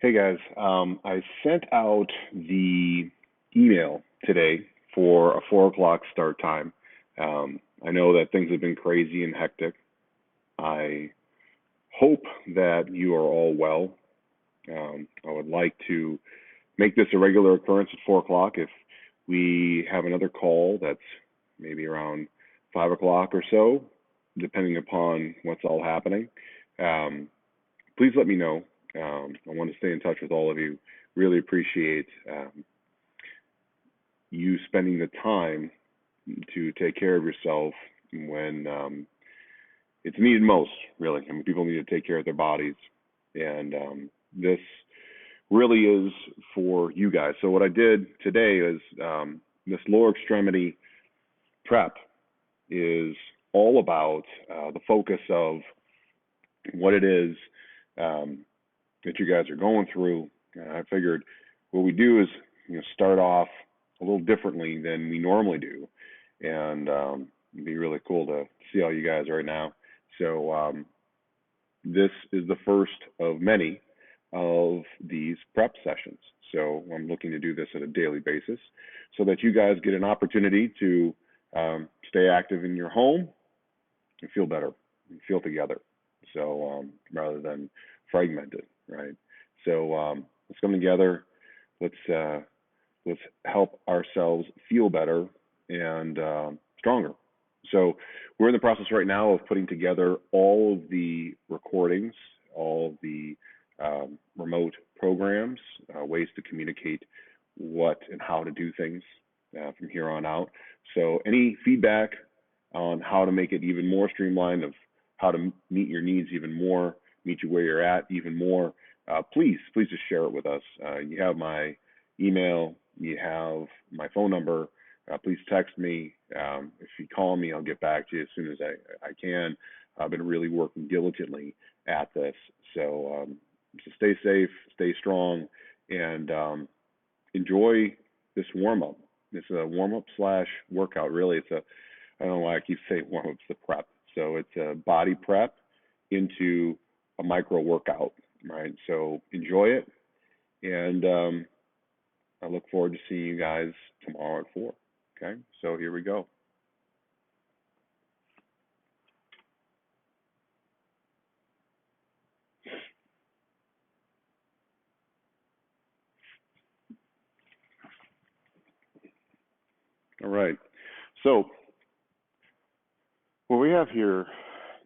Hey guys, I sent out the email today for a 4 o'clock start time. I know that things have been crazy and hectic. I hope that you are all well. I would like to make this a regular occurrence at 4 o'clock. If we have another call that's maybe around 5 o'clock or so, depending upon what's all happening, um, please let me know. I want to stay in touch with all of you. Really appreciate you spending the time to take care of yourself when it's needed most, really. I mean, people need to take care of their bodies, and this really is for you guys. So what I did today is this lower extremity prep is all about the focus of what it is that you guys are going through. I figured what we do is start off a little differently than we normally do, and it'd be really cool to see all you guys right now. So this is the first of many of these prep sessions. So I'm looking to do this on a daily basis so that you guys get an opportunity to stay active in your home and feel better and feel together. So rather than fragmented, right? So let's come together. Let's help ourselves feel better and stronger. So we're in the process right now of putting together all of the recordings, all of the remote programs, ways to communicate what and how to do things from here on out. So any feedback on how to make it even more streamlined, of how to meet your needs even more, meet you where you're at even more, please just share it with us. You have my email, you have my phone number. Please text me. If you call me, I'll get back to you as soon as I can. I've been really working diligently at this. So stay safe, stay strong, and enjoy this warm-up. It's a warm-up slash workout. Really, I don't know why I keep saying warm-up, it's the prep. So it's a body prep into a micro workout, right? So enjoy it, and I look forward to seeing you guys tomorrow at 4. Okay, so here we go. All right, so what we have here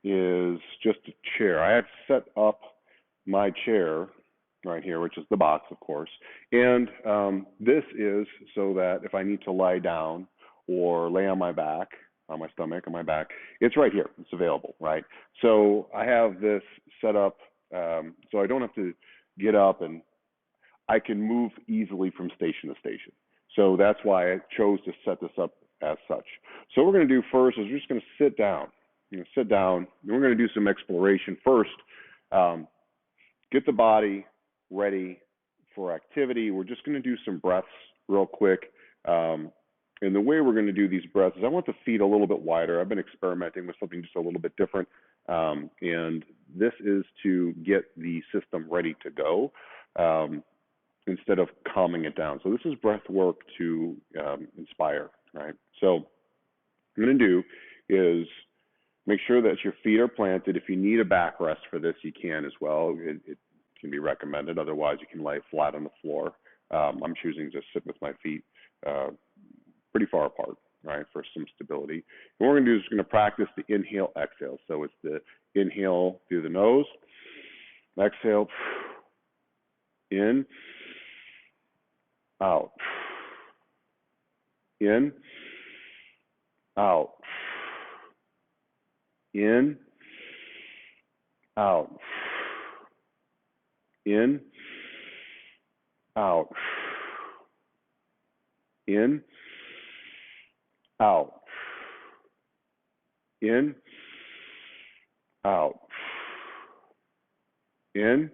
is just a chair. I have set up my chair right here, which is the box, of course. And this is so that if I need to lie down or lay on my back, on my stomach, on my back, it's right here. It's available, right? So I have this set up so I don't have to get up, and I can move easily from station to station. So that's why I chose to set this up as such. So what we're going to do first is we're just going to sit down. Sit down, and we're going to do some exploration first. Get the body ready for activity. We're just going to do some breaths real quick. And the way we're going to do these breaths is I want the feet a little bit wider. I've been experimenting with something just a little bit different. And this is to get the system ready to go instead of calming it down. So this is breath work to inspire, right? So what I'm going to do is make sure that your feet are planted. If you need a back rest for this, you can as well. It can be recommended. Otherwise, you can lay flat on the floor. I'm choosing to sit with my feet pretty far apart, right, for some stability. And what we're going to do is we're going to practice the inhale, exhale. So it's the inhale through the nose, exhale, in, out, in, out, in, out, in, out, in, out, in, out, in,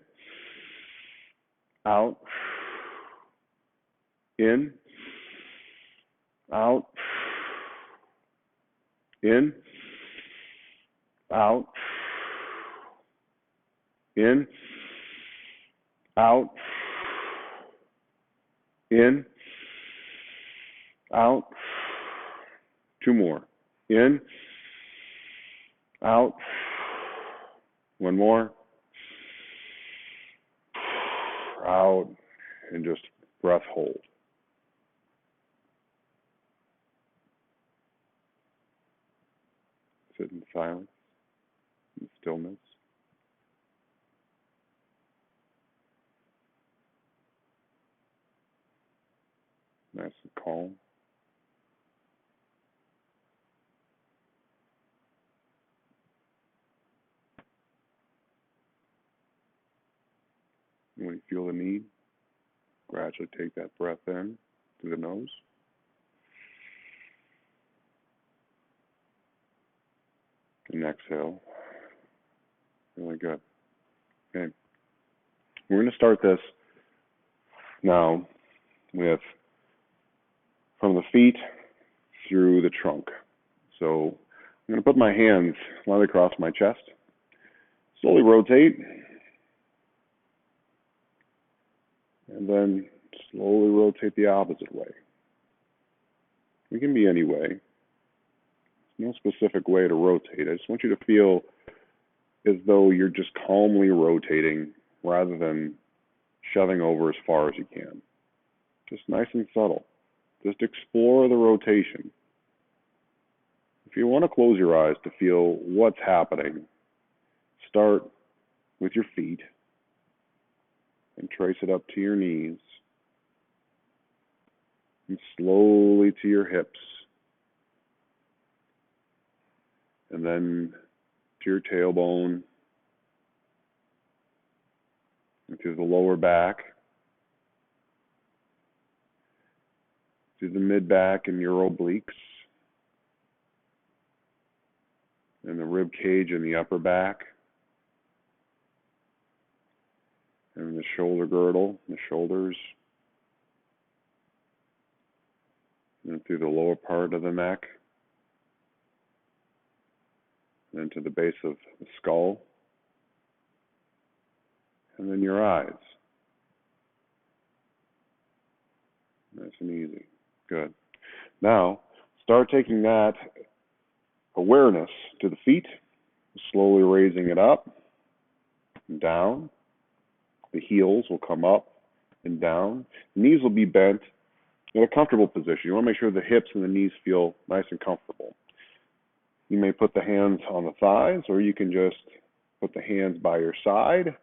out, in, out, in, out, in, out, in, out. Two more. In, out. One more. Out, and just breath hold. Sit in silence and stillness. Nice and calm. And when you feel the need, gradually take that breath in through the nose. And exhale. Really good. Okay. We're going to start this now with from the feet through the trunk. So I'm going to put my hands lightly across my chest, slowly rotate, and then slowly rotate the opposite way. It can be any way. There's no specific way to rotate. I just want you to feel as though you're just calmly rotating rather than shoving over as far as you can. Just nice and subtle. Just explore the rotation. If you want to close your eyes to feel what's happening, start with your feet and trace it up to your knees and slowly to your hips and then to your tailbone and to the lower back, to the mid back and your obliques, and the rib cage and the upper back, and the shoulder girdle, the shoulders, and through the lower part of the neck, and to the base of the skull, and then your eyes. Nice and easy. Good. Now, start taking that awareness to the feet, slowly raising it up and down. The heels will come up and down. The knees will be bent in a comfortable position. You want to make sure the hips and the knees feel nice and comfortable. You may put the hands on the thighs, or you can just put the hands by your side,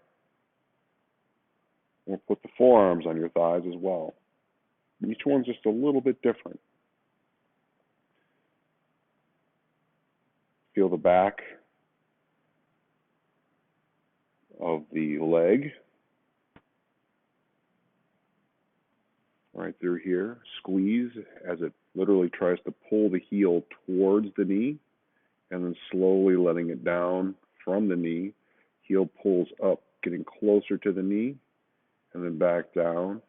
or put the forearms on your thighs as well. Each one's just a little bit different. Feel the back of the leg right through here. Squeeze as it literally tries to pull the heel towards the knee, and then slowly letting it down from the knee. Heel pulls up, getting closer to the knee, and then back down.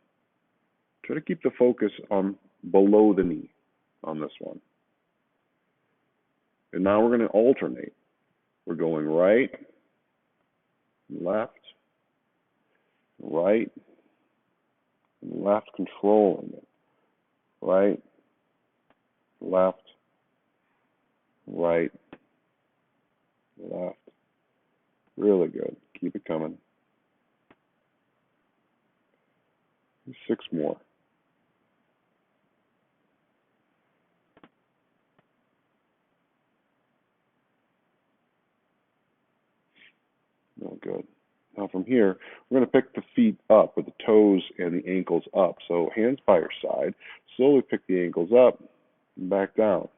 Try to keep the focus on below the knee on this one. And now we're going to alternate. We're going right, left, right, and left, controlling it. Right, left, right, left. Really good. Keep it coming. 6 more. Oh, good. Now from here, we're going to pick the feet up with the toes and the ankles up. So hands by your side. Slowly pick the ankles up and back down.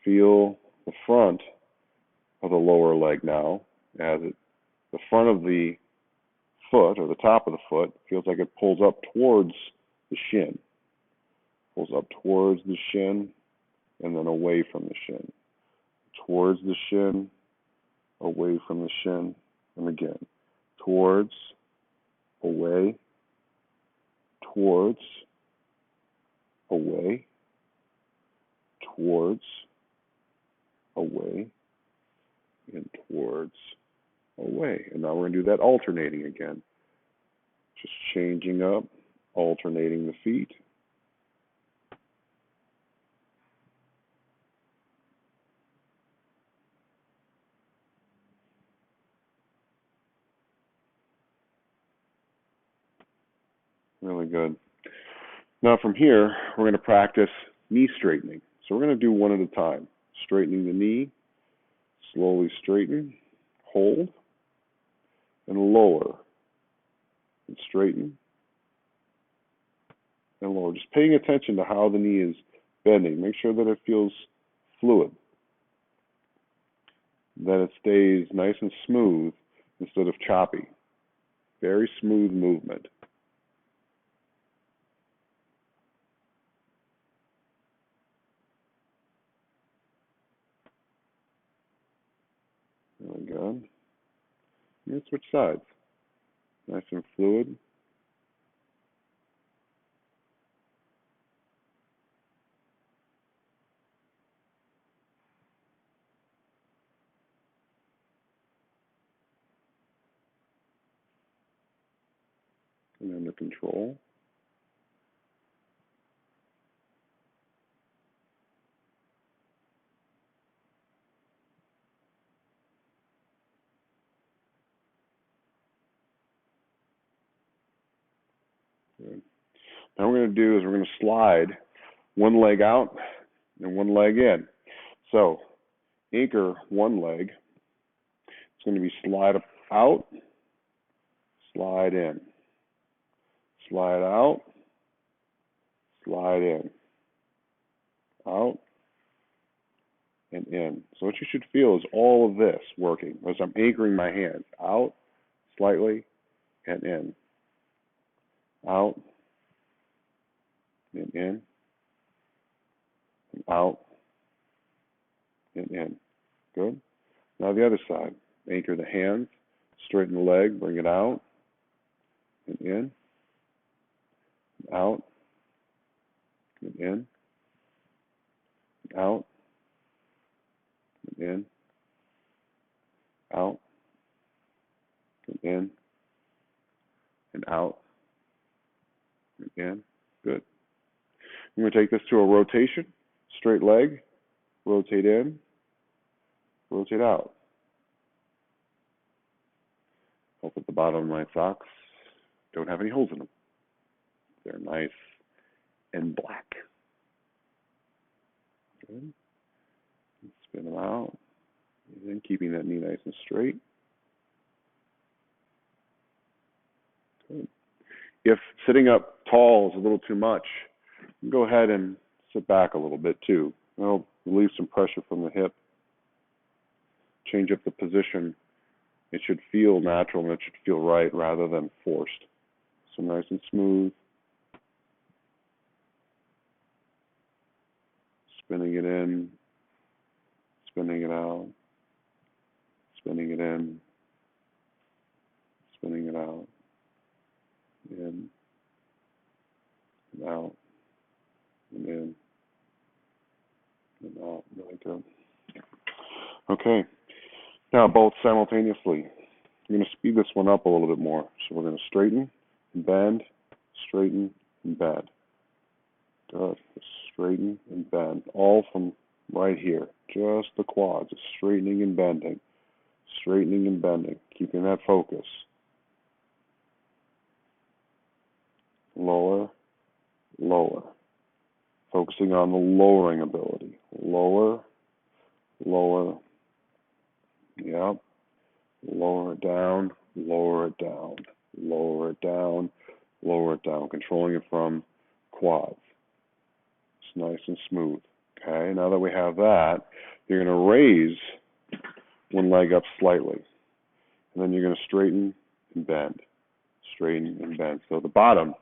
Feel the front of the lower leg now as the front of the foot, or the top of the foot, feels like it pulls up towards the shin. Pulls up towards the shin and then away from the shin. Towards the shin, away from the shin, and again. Towards, away, towards, away, towards, away, and towards, away. And now we're going to do that alternating again. Just changing up, alternating the feet. Really good. Now from here, we're going to practice knee straightening. So we're going to do one at a time. Straightening the knee, slowly straighten, hold, and lower, and straighten, and lower. Just paying attention to how the knee is bending. Make sure that it feels fluid, that it stays nice and smooth instead of choppy. Very smooth movement. Really good. And switch sides. Nice and fluid. And under control. Good. Now what we're going to do is we're going to slide one leg out and one leg in. So anchor one leg. It's going to be slide out, slide in, slide out, slide in, out, and in. So what you should feel is all of this working as I'm anchoring my hands out slightly and in, out and in, and out and in. Good. Now the other side. Anchor the hands, straighten the leg, bring it out and in, and out and in, and out and in, out and in, and out and in. Good. I'm going to take this to a rotation. Straight leg, rotate in, rotate out. Hope at the bottom of my socks don't have any holes in them. They're nice and black. Good. Spin them out. And then keeping that knee nice and straight. Good. If sitting up tall is a little too much, you can go ahead and sit back a little bit too. That'll relieve some pressure from the hip. Change up the position. It should feel natural and it should feel right rather than forced. So nice and smooth. Spinning it in, spinning it out, spinning it in, spinning it out, in, and out, and in, and out. Really good. Okay. Now both simultaneously. I'm going to speed this one up a little bit more. So we're going to straighten and bend, straighten and bend. Good. Straighten and bend. All from right here. Just the quads. Straightening and bending. Straightening and bending. Keeping that focus. Lower, lower. Focusing on the lowering ability. Lower, lower. Yep. Lower it down, lower it down, lower it down, lower it down. Controlling it from quads. It's nice and smooth. Okay, now that we have that, you're going to raise one leg up slightly. And then you're going to straighten and bend. Straighten and bend. So the bottom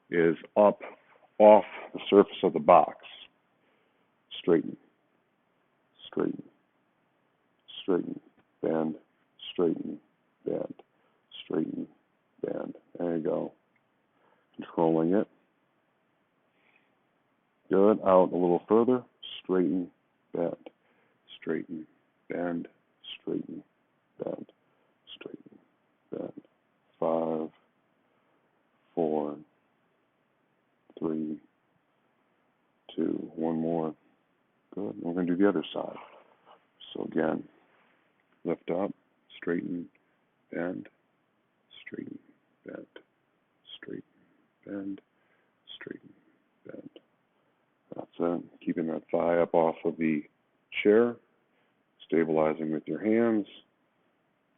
is up off the surface of the box. Straighten, straighten, straighten, bend, straighten, bend, straighten, bend. There you go. Controlling it. Good. Out a little further. Straighten, bend, straighten, bend, straighten, bend, straighten. going to do the other side. So again, lift up, straighten, bend, straighten, bend, straighten, bend, straighten, bend. That's it. Keeping that thigh up off of the chair, stabilizing with your hands,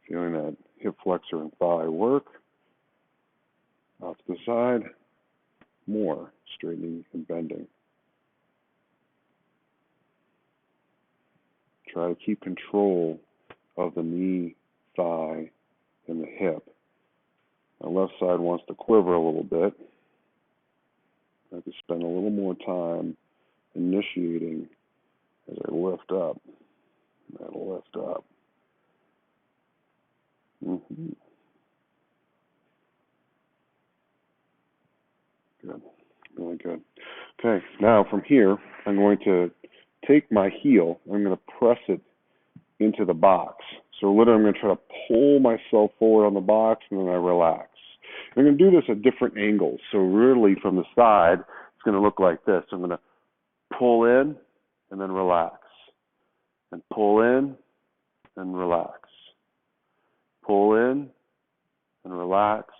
feeling that hip flexor and thigh work. Out to the side, more straightening and bending. Try to keep control of the knee, thigh, and the hip. My left side wants to quiver a little bit. I have to spend a little more time initiating as I lift up. That'll lift up. Good. Really good. Okay, now from here, I'm going to take my heel, I'm going to press it into the box. So literally I'm going to try to pull myself forward on the box and then I relax. I'm going to do this at different angles. So really from the side, it's going to look like this. I'm going to pull in and then relax. And pull in and relax. Pull in and relax.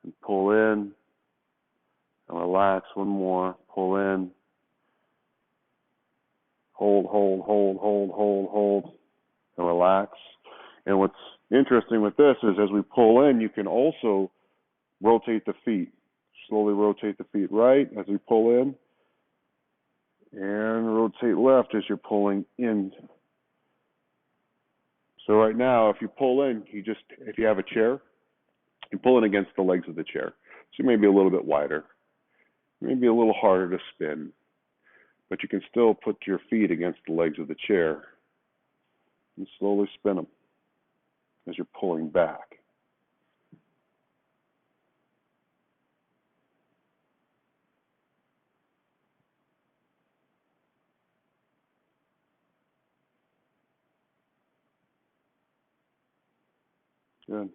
And pull in and relax. One more. Pull in. Hold, hold, hold, hold, hold, hold. And relax. And what's interesting with this is as we pull in, you can also rotate the feet. Slowly rotate the feet right as we pull in. And rotate left as you're pulling in. So right now, if you pull in, if you have a chair, you pull in against the legs of the chair. So you may be a little bit wider, maybe a little harder to spin, but you can still put your feet against the legs of the chair and slowly spin them as you're pulling back. Good.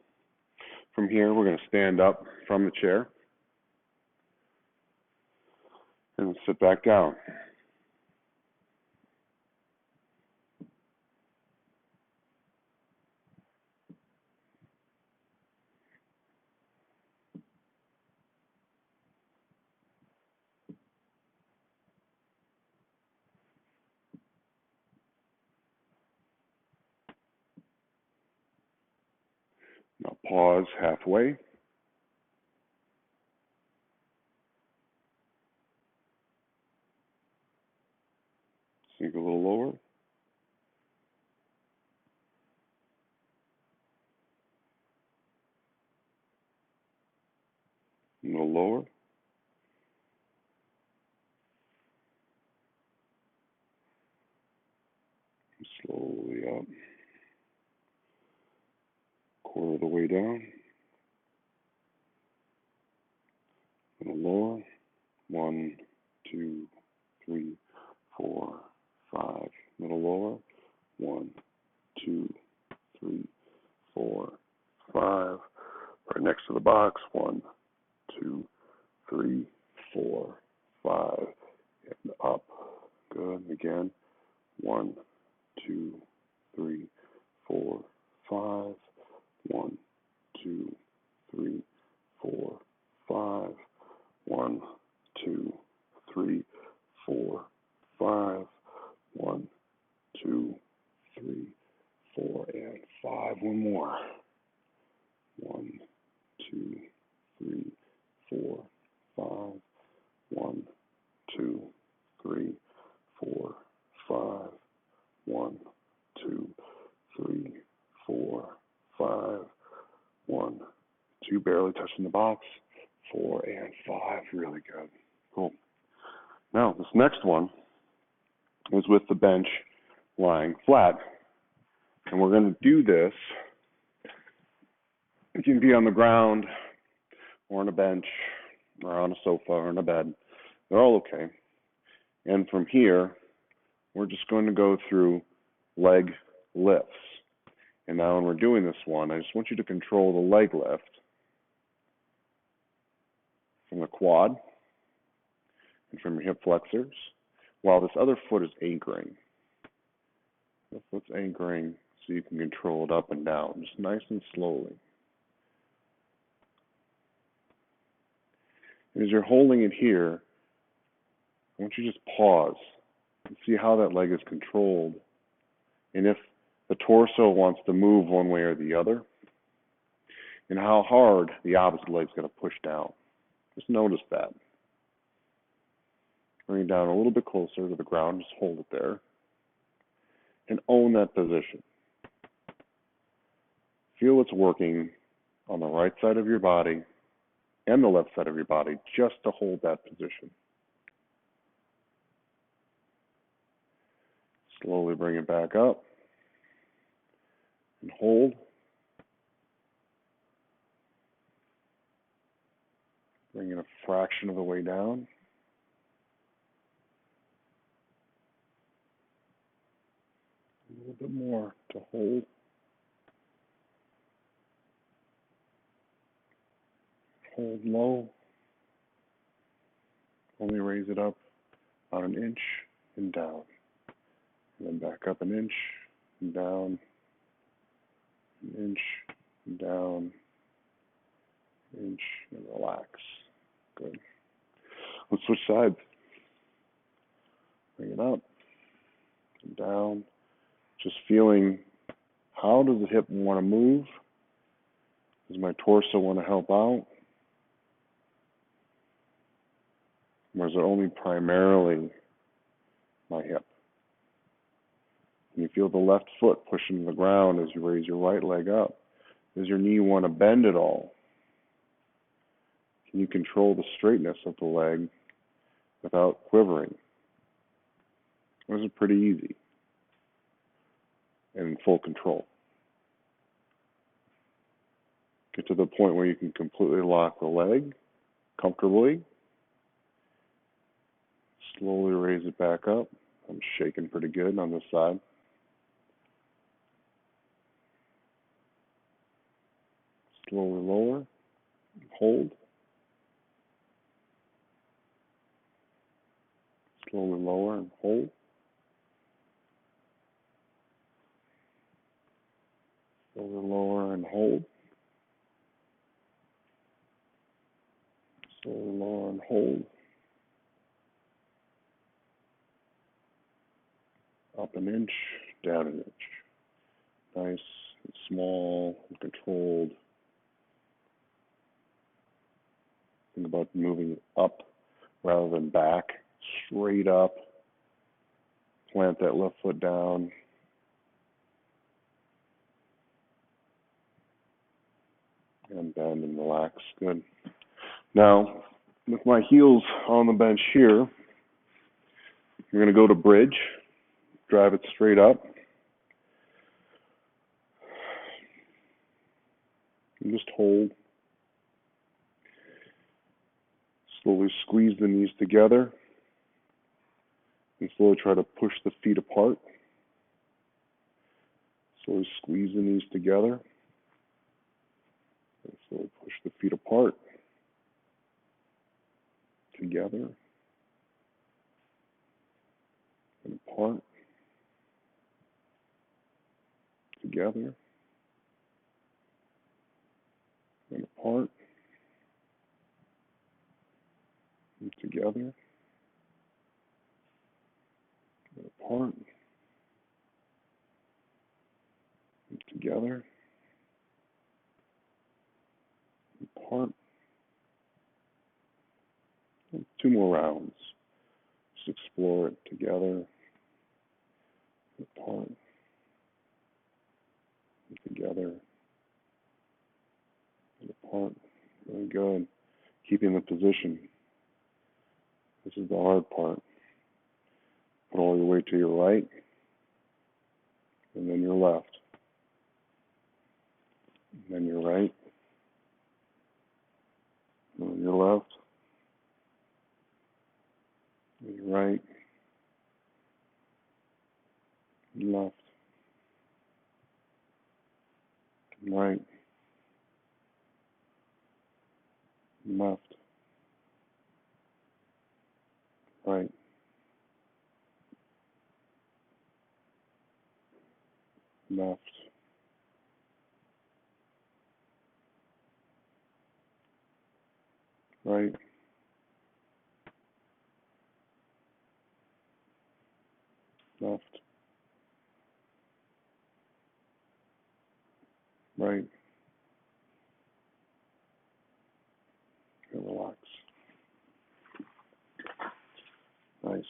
From here, we're going to stand up from the chair and sit back down. Now pause halfway. Sink a little lower. A little lower. Slowly up. Quarter of the way down. A little lower. 1, 2, 3, 4, 5. A little lower. 1, 2, 3, 4, 5. Right next to the box. 1, 2, 3, 4, 5. And up. Good. Again. 1, 2, 3, 4, 5. 1, 2, 3, 4, 5. 1, 2, 3, 4, 5. 1, 2, 3, 4, and 5. One more. 1, 2, 3, 4, 5. 1, 2, 3, 4, 5. 1, 2, 3, 4, 5. 1, 2, barely touching the box. 4 and 5. Really good. Cool. Now, this next one is with the bench lying flat. And we're going to do this. You can be on the ground or on a bench or on a sofa or in a bed. They're all okay. And from here, we're just going to go through leg lifts. And now when we're doing this one, I just want you to control the leg lift from the quad and from your hip flexors while this other foot is anchoring. The foot's anchoring so you can control it up and down, just nice and slowly. And as you're holding it here, I want you to just pause and see how that leg is controlled, and if the torso wants to move one way or the other, and how hard the opposite leg's going to push down. Just notice that. Bring it down a little bit closer to the ground, just hold it there, and own that position. Feel what's working on the right side of your body and the left side of your body just to hold that position. Slowly bring it back up and hold. Bring it a fraction of the way down. A little bit more to hold. Hold low. Only raise it up about an inch and down. And then back up an inch and down. An inch and down. Inch and relax. Good. Let's switch sides. Bring it up and down. Just feeling, how does the hip want to move? Does my torso want to help out? Or is it only primarily my hip? Can you feel the left foot pushing the ground as you raise your right leg up? Does your knee want to bend at all? Can you control the straightness of the leg without quivering? Or is it pretty easy and in full control? Get to the point where you can completely lock the leg comfortably. Slowly raise it back up. I'm shaking pretty good on this side. Slowly lower. Hold. Slowly lower and hold. Slowly lower and hold. Slowly lower and hold. Up an inch, down an inch. Nice and small and controlled. Think about moving up rather than back. Straight up. Plant that left foot down. And bend and relax. Good. Now, with my heels on the bench here, you're going to go to bridge. Drive it straight up. And just hold. Slowly squeeze the knees together. And slowly try to push the feet apart. Slowly squeeze the knees together. And slowly push the feet apart. Together. And apart. Together. And apart. And together. And apart. And together. And apart. And 2 more rounds. Just explore it together. And apart. And together. And apart. Very good. Keeping the position. This is the hard part. Put all your weight to your right, and then your left. And then your right, and then your left, and your right, and left, and right, and left, right, left, right, left, right, and relax. Nice.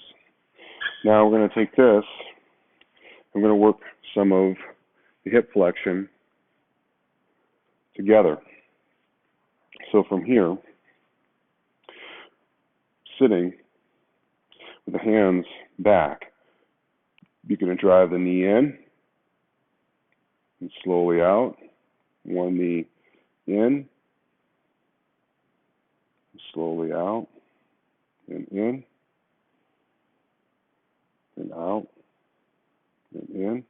Now we're going to take this, I'm going to work some of the hip flexion together. So from here, sitting with the hands back, you're going to drive the knee in and slowly out. One knee in, slowly out, and in, and out, and in,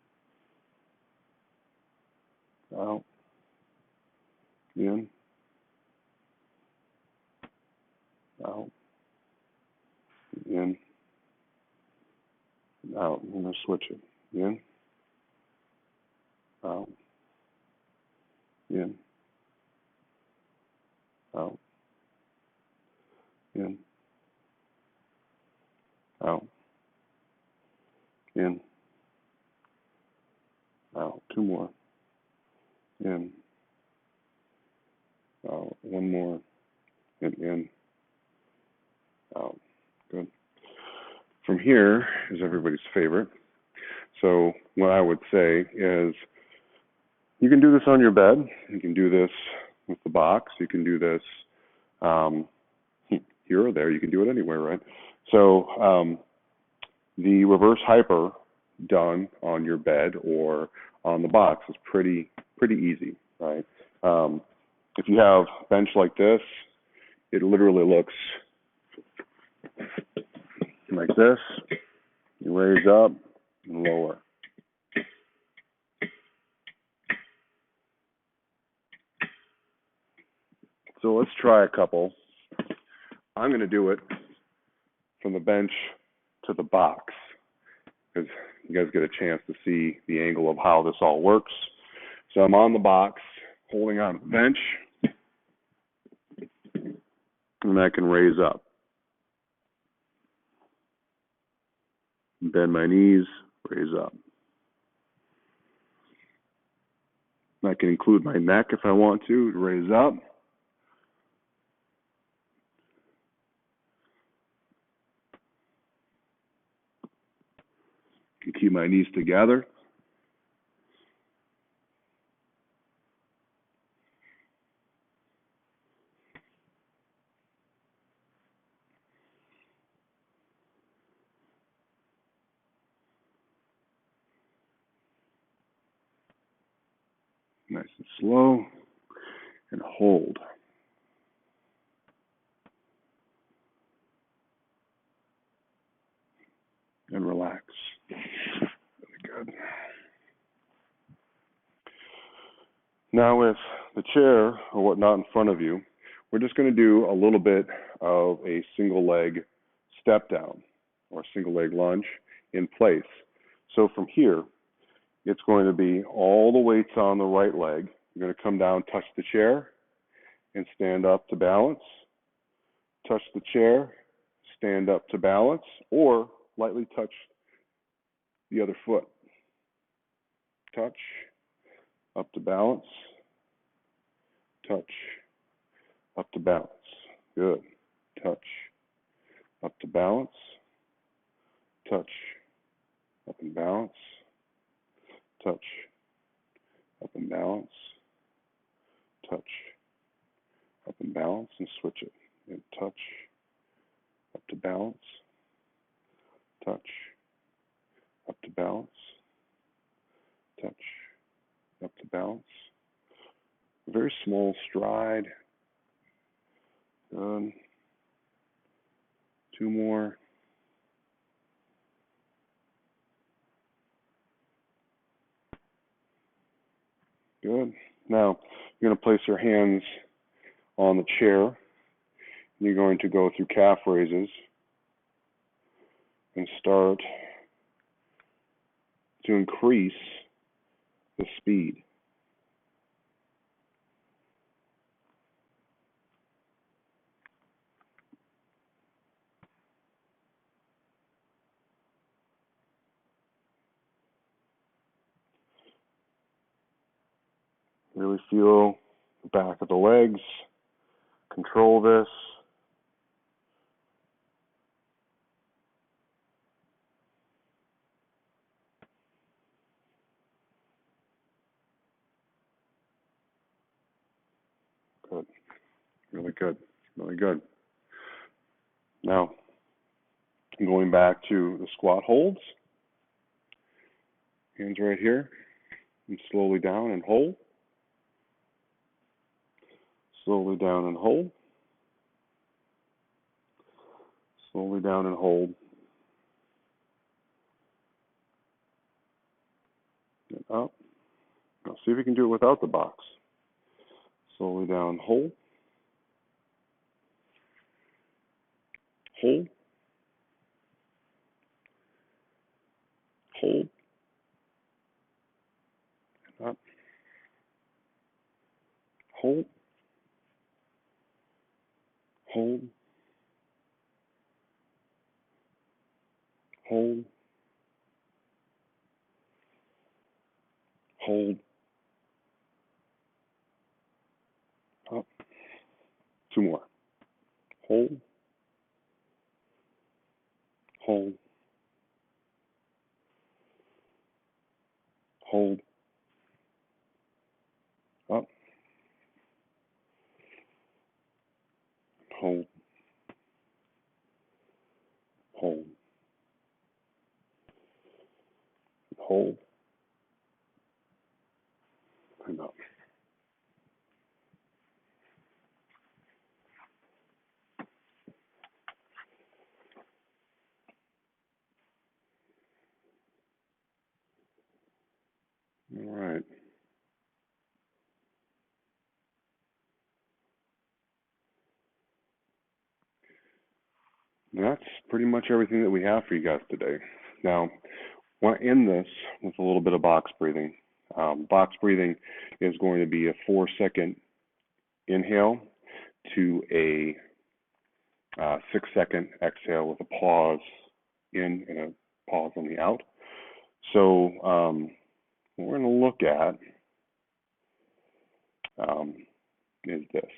out, in, out, in, and out. I'm going to switch it. In, out, in, out, in, out, in, out. Two more. In, out. One more. And in, out. Good. From here is everybody's favorite. So what I would say is you can do this on your bed. You can do this with the box. You can do this here or there. You can do it anywhere, right? So the reverse hyper done on your bed or on the box is pretty easy, right? If you have a bench like this, it literally looks like this. You raise up and lower. So let's try a couple. I'm going to do it from the bench to the box because you guys get a chance to see the angle of how this all works. So I'm on the box, holding on the bench, and I can raise up. Bend my knees, raise up. I can include my neck if I want to raise up. I can keep my knees together. Nice and slow, and hold. And relax. Really good. Now with the chair or whatnot in front of you, we're just going to do a little bit of a single leg step down or single leg lunge in place. So from here, it's going to be all the weights on the right leg. You're going to come down, touch the chair, and stand up to balance. Touch the chair, stand up to balance, or lightly touch the other foot. Touch, up to balance, touch, up to balance. Good. Touch, up to balance, touch, up and balance, touch, up and balance, touch, up and balance, and switch it. And touch, up to balance, touch, up to balance, touch, up to balance. A very small stride. Good. Two more. Good. Now, you're going to place your hands on the chair. You're going to go through calf raises and start to increase the speed. Really feel the back of the legs. Control this. Good. Really good. Really good. Now, going back to the squat holds. Hands right here. And slowly down and hold. Slowly down and hold. Slowly down and hold. And up. Now see if you can do it without the box. Slowly down, hold. Hold. Hold. And up. Hold. Hold. Hold. Hold. Up. Two more. Hold. Hold. Hold. Up. Hold. Hold. Hold. And up. All right. That's pretty much everything that we have for you guys today. Now, I want to end this with a little bit of box breathing. Box breathing is going to be a 4-second inhale to a 6-second exhale with a pause in and a pause on the out. So what we're going to look at is this.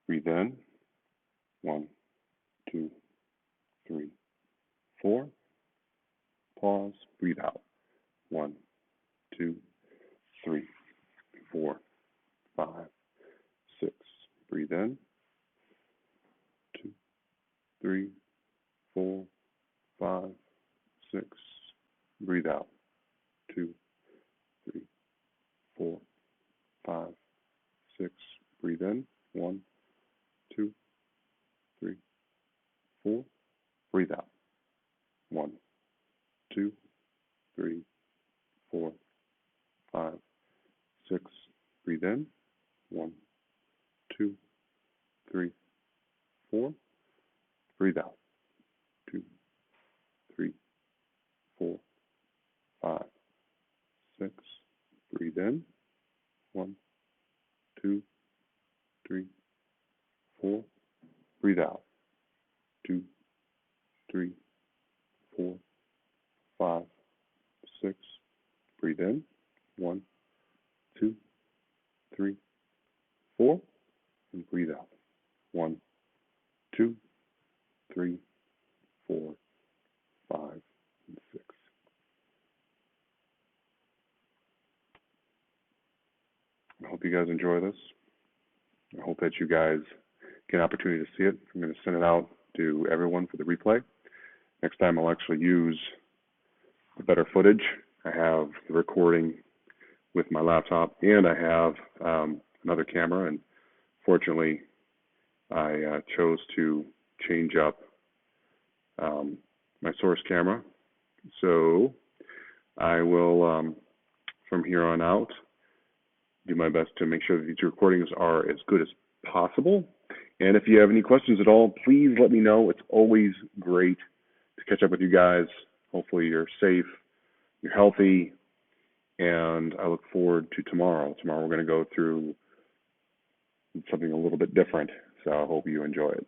Breathe in, 1, 2, 3, 4. Pause, breathe out, 1, 2, 3, 4, 5, 6. Breathe in, 2, 3, 4, 5, 6. Breathe out, 2, 3, 4, 5, 6. Breathe in, 1, 2, 3, 4. Breathe out, 1, 2, 3, 4, 5, 6. Breathe in, 1, 2, 3, 4. Breathe out, 2, 3, 4, 5, 6. Breathe in, 1, 2, 3, 4. Breathe out, 2, 3, 4, 5, 6. Breathe in, 1, 2, 3, 4. And breathe out, 1, 2, 3, 4, 5, and 6. I hope you guys enjoy this. I hope that you guys get an opportunity to see it. I'm going to send it out to everyone for the replay. Next time I'll actually use the better footage. I have the recording with my laptop, and I have another camera, and fortunately I chose to change up my source camera. So I will, from here on out, do my best to make sure that these recordings are as good as possible. And if you have any questions at all, please let me know. It's always great to catch up with you guys. Hopefully you're safe, you're healthy, and I look forward to tomorrow. Tomorrow we're going to go through something a little bit different, so I hope you enjoy it.